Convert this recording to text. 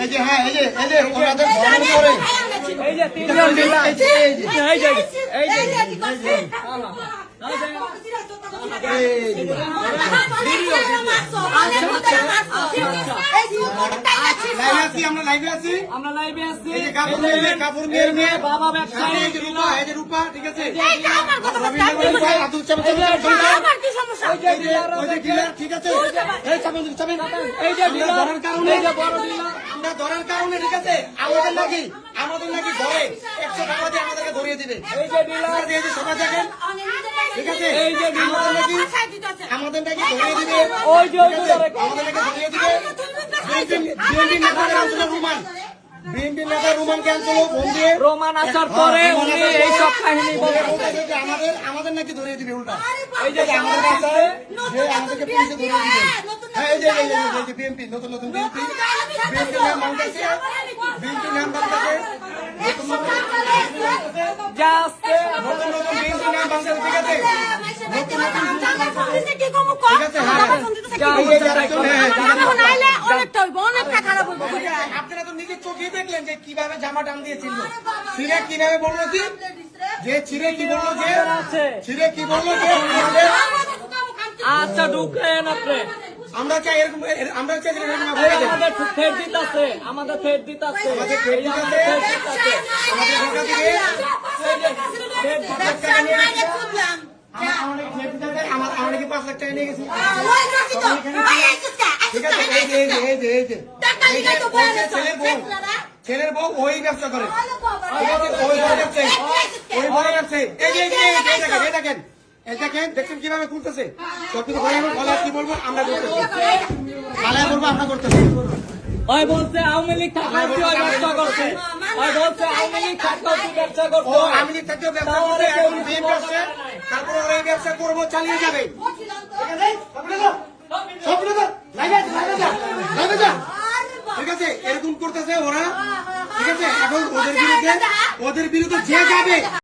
এই যে হ্যাঁ এই যে ওনাদের ধর্মের উপরে এই যে তিনজন ডিলার এই যে আমরা লাইভে আছি কাপড় মেয়ে বাবা ব্যবসায়ী রূপা ঠিক আছে ঠিক আছে এই যে ধরার কারণে এই যে বড় ডিলার আমরা ধরার কারণে ঠিক আছে আমাদের নাকি ধরে 100 টাকা দিয়ে আমাদেরকে ধরিয়ে দিবে এই যে ডিলার এই যে সবাই দেখেন ঠিক আছে এই যে আমাদের নাকি ধরিয়ে দিবে ওই যে আমাদের নাকি ধরিয়ে দিবে বিএনপি নেতাদের আলোচনা বিএনপি নেতা রুমান ক্যান্সেল ফোন দিয়ে রোমান আসার পরে উনি এই সব কাহিনী বলে আমাদের নাকি ধরিয়ে দিবে উল্টা এই যে আমাদের কাছে যে আমাদেরকে পুলিশে ধরিয়ে দিবে হ্যাঁ এই যে বিএনপি নতুন বিএনপি নাম বাংলাদেশে বিএনপি নাম বাংলাদেশে যা আছে নতুন বিএনপি নাম বাংলাদেশে ঠিক আছে আপনারা তো নিজের চোখেই দেখলেন যে কিভাবে জামা টান দিয়েছিল ছিঁড়ে কিভাবে বললো যে ছিঁড়ে কি বললো ছিঁড়ে কি বললো যে আচ্ছা ঢুকেন আপনি আমরা চাই এরকম আমরা চাই আমাদের ফের দিতেছে আমাদের ফের দিতেছে আমাদের ঢাকা থেকে আমরা কি 5 লাখ টাকা নিয়ে গেছি ঠিক আছে এই যে ছেলের বউ ওই ব্যবসা করে ওই বড় ব্যবসায়ী এই দেখেন দেখছেন কিভাবে খুলতেছে সবকিছু কি বলবো আমরা করতেছি আমরা করতেছি ওই বলছে আওয়ামী লীগ থাকলে ওই ব্যবসা করছে ওই বলছে আওয়ামী লীগ থাকলে ব্যবসা করছে ও আওয়ামী লীগ থাকলে ব্যবসা করছে এখন বিএনপি আসছে তারপরে ওরা এই ব্যবসা করবো চালিয়ে যাবে ঠিক আছে এরকম করতেছে ওরা ঠিক আছে এখন ওদের বিরুদ্ধে যে যাবে